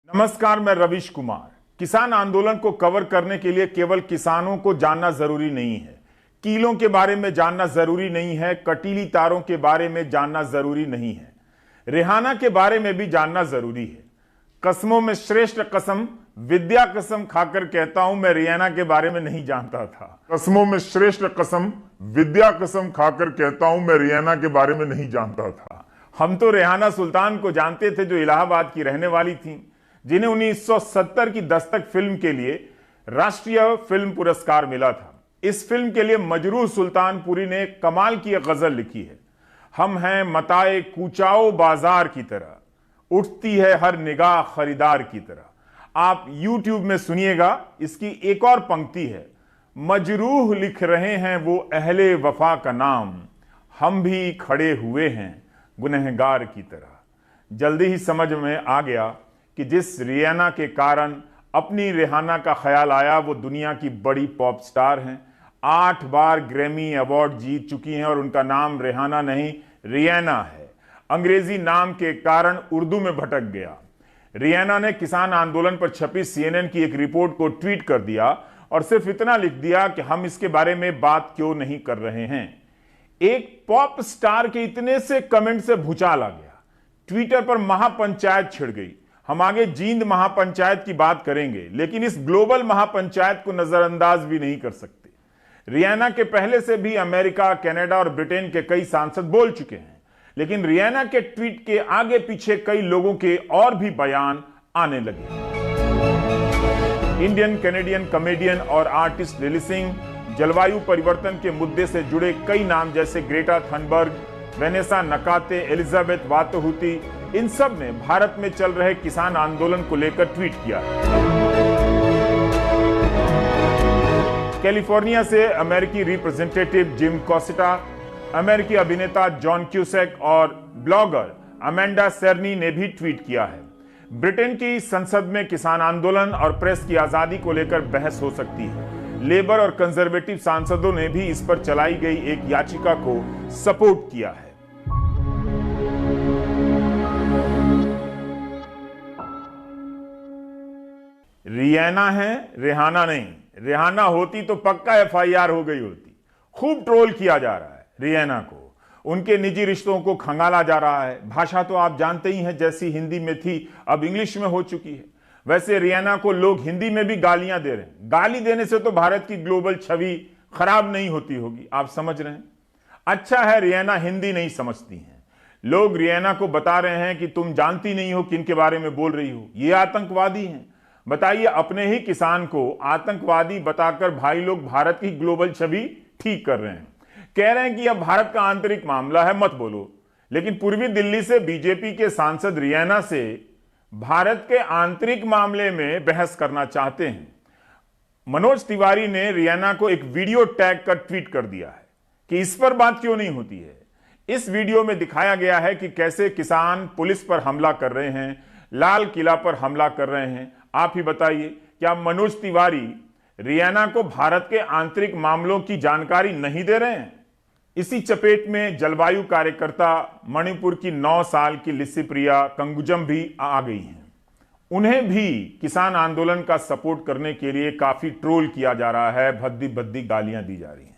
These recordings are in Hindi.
नमस्कार, मैं रविश कुमार। किसान आंदोलन को कवर करने के लिए केवल किसानों को जानना जरूरी नहीं है, कीलों के बारे में जानना जरूरी नहीं है, कटीली तारों के बारे में जानना जरूरी नहीं है, रिहाना के बारे में भी जानना जरूरी है। कसमों में श्रेष्ठ कसम, विद्या कसम खाकर कहता हूं, मैं रिहाना के बारे में नहीं जानता था। कसमों में श्रेष्ठ कसम, विद्या कसम खाकर कहता हूं, मैं रिहाना के बारे में नहीं जानता था। हम तो रेहाना सुल्तान को जानते थे, जो इलाहाबाद की रहने वाली थी, जिन्हें 1970 की दस्तक फिल्म के लिए राष्ट्रीय फिल्म पुरस्कार मिला था। इस फिल्म के लिए मजरूह सुल्तानपुरी ने कमाल की एक गजल लिखी है। हम हैं मताए कूचाओ बाजार की तरह, उठती है हर निगाह खरीदार की तरह। आप YouTube में सुनिएगा, इसकी एक और पंक्ति है। मजरूह लिख रहे हैं वो अहले वफा का नाम, हम भी खड़े हुए हैं गुनहगार की तरह। जल्दी ही समझ में आ गया कि जिस रिहाना के कारण अपनी रिहाना का ख्याल आया, वो दुनिया की बड़ी पॉप स्टार हैं। 8 बार ग्रैमी अवार्ड जीत चुकी हैं और उनका नाम रिहाना नहीं, रियाना है। अंग्रेजी नाम के कारण उर्दू में भटक गया। रिहाना ने किसान आंदोलन पर छपी CNN की एक रिपोर्ट को ट्वीट कर दिया और सिर्फ इतना लिख दिया कि हम इसके बारे में बात क्यों नहीं कर रहे हैं। एक पॉप स्टार के इतने से कमेंट से भूचाल आ गया। ट्विटर पर महापंचायत छिड़ गई। हम आगे जींद महापंचायत की बात करेंगे, लेकिन इस ग्लोबल महापंचायत को नजरअंदाज भी नहीं कर सकते। रिहाना के पहले से भी अमेरिका, कनाडा और ब्रिटेन के कई सांसद बोल चुके हैं, लेकिन रिहाना के ट्वीट के आगे पीछे कई लोगों के और भी बयान आने लगे। इंडियन कैनेडियन कॉमेडियन और आर्टिस्ट लिली सिंह, जलवायु परिवर्तन के मुद्दे से जुड़े कई नाम जैसे Greta Thunberg, Vanessa Nakate, Elizabeth Wathuti, इन सब ने भारत में चल रहे किसान आंदोलन को लेकर ट्वीट किया। कैलिफोर्निया से अमेरिकी रिप्रेजेंटेटिव जिम कोस्टा, अमेरिकी अभिनेता जॉन क्यूसेक और ब्लॉगर अमेंडा सेर्नी ने भी ट्वीट किया है। ब्रिटेन की संसद में किसान आंदोलन और प्रेस की आजादी को लेकर बहस हो सकती है। लेबर और कंजर्वेटिव सांसदों ने भी इस पर चलाई गई एक याचिका को सपोर्ट किया है। रिहाना है, रिहाना नहीं। रिहाना होती तो पक्का FIR हो गई होती। खूब ट्रोल किया जा रहा है रिहाना को, उनके निजी रिश्तों को खंगाला जा रहा है। भाषा तो आप जानते ही हैं, जैसी हिंदी में थी अब इंग्लिश में हो चुकी है। वैसे रिहाना को लोग हिंदी में भी गालियां दे रहे हैं। गाली देने से तो भारत की ग्लोबल छवि खराब नहीं होती होगी, आप समझ रहे हैं। अच्छा है रिहाना हिंदी नहीं समझती हैं। लोग रिहाना को बता रहे हैं कि तुम जानती नहीं हो किन के बारे में बोल रही हो, ये आतंकवादी हैं। बताइए, अपने ही किसान को आतंकवादी बताकर भाई लोग भारत की ग्लोबल छवि ठीक कर रहे हैं। कह रहे हैं कि यह भारत का आंतरिक मामला है, मत बोलो। लेकिन पूर्वी दिल्ली से बीजेपी के सांसद रिहाना से भारत के आंतरिक मामले में बहस करना चाहते हैं। मनोज तिवारी ने रिहाना को एक वीडियो टैग कर ट्वीट कर दिया है कि इस पर बात क्यों नहीं होती है। इस वीडियो में दिखाया गया है कि कैसे किसान पुलिस पर हमला कर रहे हैं, लाल किला पर हमला कर रहे हैं। आप ही बताइए, क्या मनोज तिवारी रिहाना को भारत के आंतरिक मामलों की जानकारी नहीं दे रहे हैं? इसी चपेट में जलवायु कार्यकर्ता मणिपुर की 9 साल की लिसिप्रिया कंगुजम भी आ गई हैं। उन्हें भी किसान आंदोलन का सपोर्ट करने के लिए काफी ट्रोल किया जा रहा है, भद्दी भद्दी गालियां दी जा रही हैं।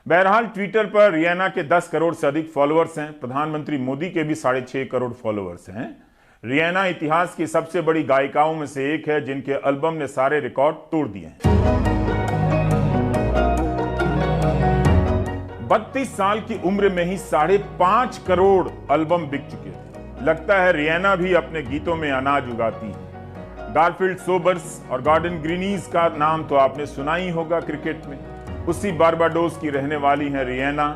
बहरहाल, ट्विटर पर रिहाना के 10 करोड़ से अधिक फॉलोअर्स हैं। प्रधानमंत्री मोदी के भी 6.5 करोड़ फॉलोअर्स हैं। रिहाना इतिहास की सबसे बड़ी गायिकाओं में से एक है, जिनके एल्बम ने सारे रिकॉर्ड तोड़ दिए हैं। 32 साल की उम्र में ही 5.5 करोड़ एल्बम बिक चुके थे। लगता है रिहाना भी अपने गीतों में अनाज उगाती है। गारफील्ड सोबर्स और गॉर्डन ग्रीनीज का नाम तो आपने सुना ही होगा क्रिकेट में। उसी बारबाडोस की रहने वाली है रिहाना।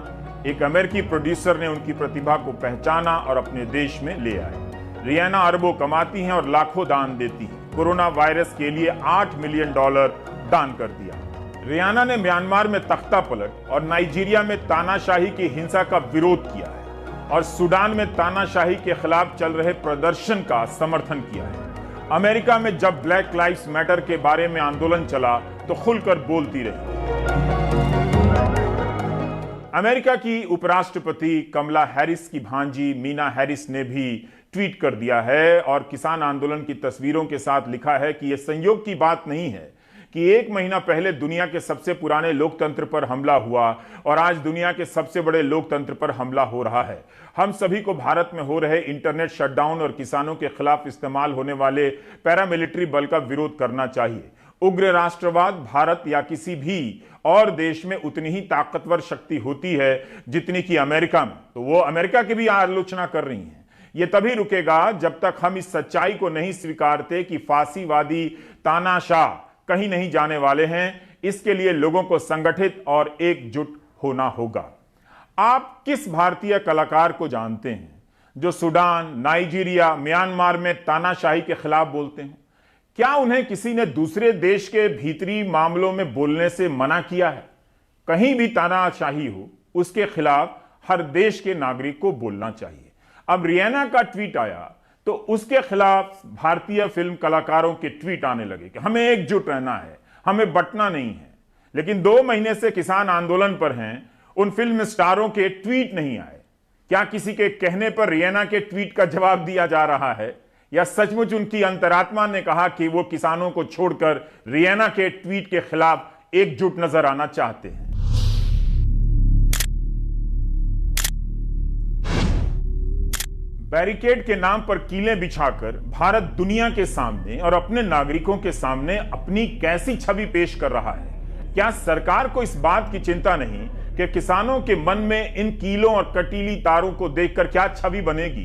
एक अमेरिकी प्रोड्यूसर ने उनकी प्रतिभा को पहचाना और अपने देश में ले आए। रिहाना अरबों कमाती हैं और लाखों दान देती हैं। कोरोना वायरस के लिए $8 मिलियन दान कर दिया। रिहाना ने म्यांमार में तख्ता पलट और नाइजीरिया में तानाशाही की हिंसा का विरोध किया है और सूडान में तानाशाही के खिलाफ चल रहे प्रदर्शन का समर्थन किया है। अमेरिका में जब ब्लैक लाइव्स मैटर के बारे में आंदोलन चला तो खुलकर बोलती रही। अमेरिका की उपराष्ट्रपति कमला हैरिस की भांजी मीना हैरिस ने भी ट्वीट कर दिया है और किसान आंदोलन की तस्वीरों के साथ लिखा है कि यह संयोग की बात नहीं है कि 1 महीना पहले दुनिया के सबसे पुराने लोकतंत्र पर हमला हुआ और आज दुनिया के सबसे बड़े लोकतंत्र पर हमला हो रहा है। हम सभी को भारत में हो रहे इंटरनेट शटडाउन और किसानों के खिलाफ इस्तेमाल होने वाले पैरामिलिट्री बल का विरोध करना चाहिए। उग्र राष्ट्रवाद भारत या किसी भी और देश में उतनी ही ताकतवर शक्ति होती है जितनी कि अमेरिका में, तो वो अमेरिका की भी आलोचना कर रही हैं। यह तभी रुकेगा जब तक हम इस सच्चाई को नहीं स्वीकारते कि फांसीवादी तानाशाह कहीं नहीं जाने वाले हैं। इसके लिए लोगों को संगठित और एकजुट होना होगा। आप किस भारतीय कलाकार को जानते हैं जो सूडान, नाइजीरिया, म्यांमार में तानाशाही के खिलाफ बोलते हैं? क्या उन्हें किसी ने दूसरे देश के भीतरी मामलों में बोलने से मना किया है? कहीं भी तानाशाही हो, उसके खिलाफ हर देश के नागरिक को बोलना चाहिए। अब रियाना का ट्वीट आया तो उसके खिलाफ भारतीय फिल्म कलाकारों के ट्वीट आने लगे कि हमें एकजुट रहना है, हमें बंटना नहीं है। लेकिन 2 महीने से किसान आंदोलन पर हैं, उन फिल्म स्टारों के ट्वीट नहीं आए। क्या किसी के कहने पर रियाना के ट्वीट का जवाब दिया जा रहा है या सचमुच उनकी अंतरात्मा ने कहा कि वो किसानों को छोड़कर रियाना के ट्वीट के खिलाफ एकजुट नजर आना चाहते हैं? बैरिकेड के नाम पर कीलें बिछाकर भारत दुनिया के सामने और अपने नागरिकों के सामने अपनी कैसी छवि पेश कर रहा है? क्या सरकार को इस बात की चिंता नहीं कि किसानों के मन में इन कीलों और कटीली तारों को देखकर क्या छवि बनेगी?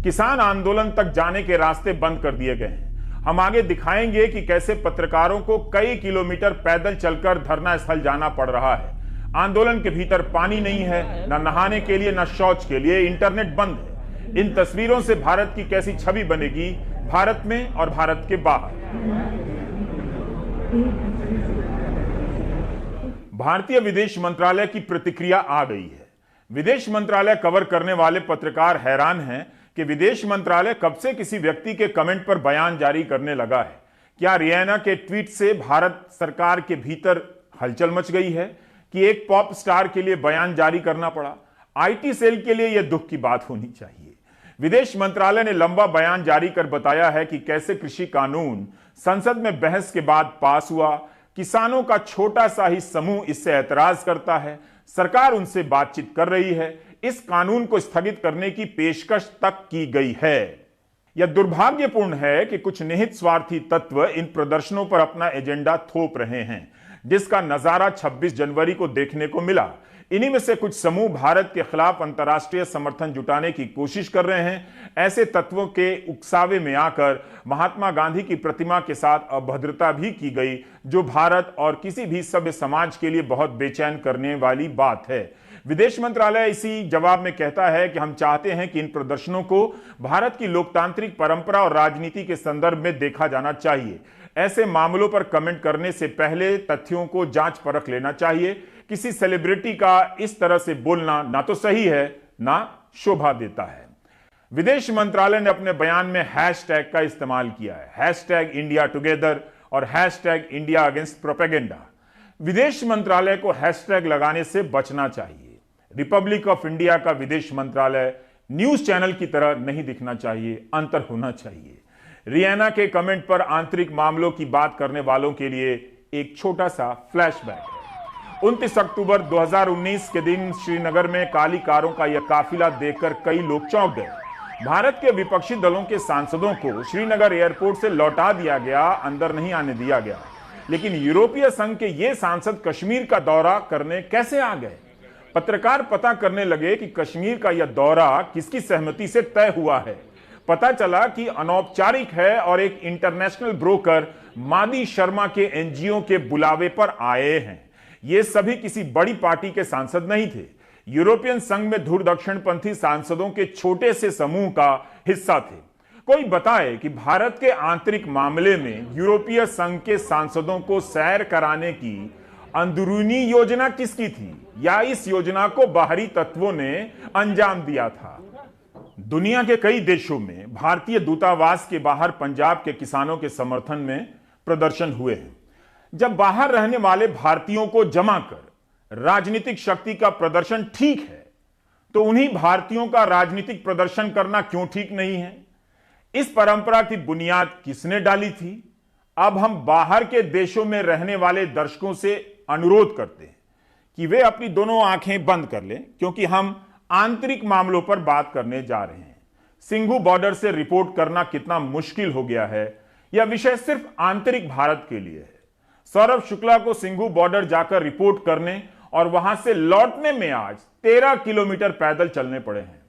किसान आंदोलन तक जाने के रास्ते बंद कर दिए गए हैं। हम आगे दिखाएंगे कि कैसे पत्रकारों को कई किलोमीटर पैदल चलकर धरना स्थल जाना पड़ रहा है। आंदोलन के भीतर पानी नहीं है, न नहाने के लिए, न शौच के लिए, इंटरनेट बंद है। इन तस्वीरों से भारत की कैसी छवि बनेगी भारत में और भारत के बाहर? भारतीय विदेश मंत्रालय की प्रतिक्रिया आ गई है। विदेश मंत्रालय कवर करने वाले पत्रकार हैरान हैं कि विदेश मंत्रालय कब से किसी व्यक्ति के कमेंट पर बयान जारी करने लगा है। क्या रियाना के ट्वीट से भारत सरकार के भीतर हलचल मच गई है कि एक पॉप स्टार के लिए बयान जारी करना पड़ा? आईटी सेल के लिए यह दुख की बात होनी चाहिए। विदेश मंत्रालय ने लंबा बयान जारी कर बताया है कि कैसे कृषि कानून संसद में बहस के बाद पास हुआ। किसानों का छोटा सा ही समूह इससे ऐतराज करता है। सरकार उनसे बातचीत कर रही है। इस कानून को स्थगित करने की पेशकश तक की गई है। यह दुर्भाग्यपूर्ण है कि कुछ निहित स्वार्थी तत्व इन प्रदर्शनों पर अपना एजेंडा थोप रहे हैं, जिसका नजारा 26 जनवरी को देखने को मिला। इन्हीं में से कुछ समूह भारत के खिलाफ अंतर्राष्ट्रीय समर्थन जुटाने की कोशिश कर रहे हैं। ऐसे तत्वों के उकसावे में आकर महात्मा गांधी की प्रतिमा के साथ अभद्रता भी की गई, जो भारत और किसी भी सभ्य समाज के लिए बहुत बेचैन करने वाली बात है। विदेश मंत्रालय इसी जवाब में कहता है कि हम चाहते हैं कि इन प्रदर्शनों को भारत की लोकतांत्रिक परंपरा और राजनीति के संदर्भ में देखा जाना चाहिए। ऐसे मामलों पर कमेंट करने से पहले तथ्यों को जांच परख लेना चाहिए। किसी सेलिब्रिटी का इस तरह से बोलना ना तो सही है, ना शोभा देता है। विदेश मंत्रालय ने अपने बयान में हैशटैग का इस्तेमाल किया है, हैशटैग इंडिया टुगेदर और हैशटैग इंडिया अगेंस्ट प्रोपेगेंडा। विदेश मंत्रालय को हैशटैग लगाने से बचना चाहिए। रिपब्लिक ऑफ इंडिया का विदेश मंत्रालय न्यूज चैनल की तरह नहीं दिखना चाहिए, अंतर होना चाहिए। रियाना के कमेंट पर आंतरिक मामलों की बात करने वालों के लिए एक छोटा सा फ्लैशबैक है। 29 अक्टूबर 2019 के दिन श्रीनगर में काली कारों का यह काफिला देखकर कई लोग चौंक गए। भारत के विपक्षी दलों के सांसदों को श्रीनगर एयरपोर्ट से लौटा दिया गया, अंदर नहीं आने दिया गया। लेकिन यूरोपीय संघ के ये सांसद कश्मीर का दौरा करने कैसे आ गए? पत्रकार पता करने लगे कि कश्मीर का यह दौरा किसकी सहमति से तय हुआ है। पता चला कि अनौपचारिक है और एक इंटरनेशनल ब्रोकर मादी शर्मा के एनजीओ के बुलावे पर आए हैं। ये सभी किसी बड़ी पार्टी के सांसद नहीं थे। यूरोपियन संघ में धुर दक्षिणपंथी सांसदों के छोटे से समूह का हिस्सा थे। कोई बताए कि भारत के आंतरिक मामले में यूरोपीय संघ के सांसदों को सैर कराने की अंदरूनी योजना किसकी थी, या इस योजना को बाहरी तत्वों ने अंजाम दिया था? दुनिया के कई देशों में भारतीय दूतावास के बाहर पंजाब के किसानों के समर्थन में प्रदर्शन हुए हैं। जब बाहर रहने वाले भारतीयों को जमा कर राजनीतिक शक्ति का प्रदर्शन ठीक है, तो उन्हीं भारतीयों का राजनीतिक प्रदर्शन करना क्यों ठीक नहीं है? इस परंपरा की बुनियाद किसने डाली थी? अब हम बाहर के देशों में रहने वाले दर्शकों से अनुरोध करते हैं कि वे अपनी दोनों आंखें बंद कर लें, क्योंकि हम आंतरिक मामलों पर बात करने जा रहे हैं। सिंघू बॉर्डर से रिपोर्ट करना कितना मुश्किल हो गया है, यह विषय सिर्फ आंतरिक भारत के लिए है। सौरभ शुक्ला को सिंघू बॉर्डर जाकर रिपोर्ट करने और वहां से लौटने में आज 13 किलोमीटर पैदल चलने पड़े हैं।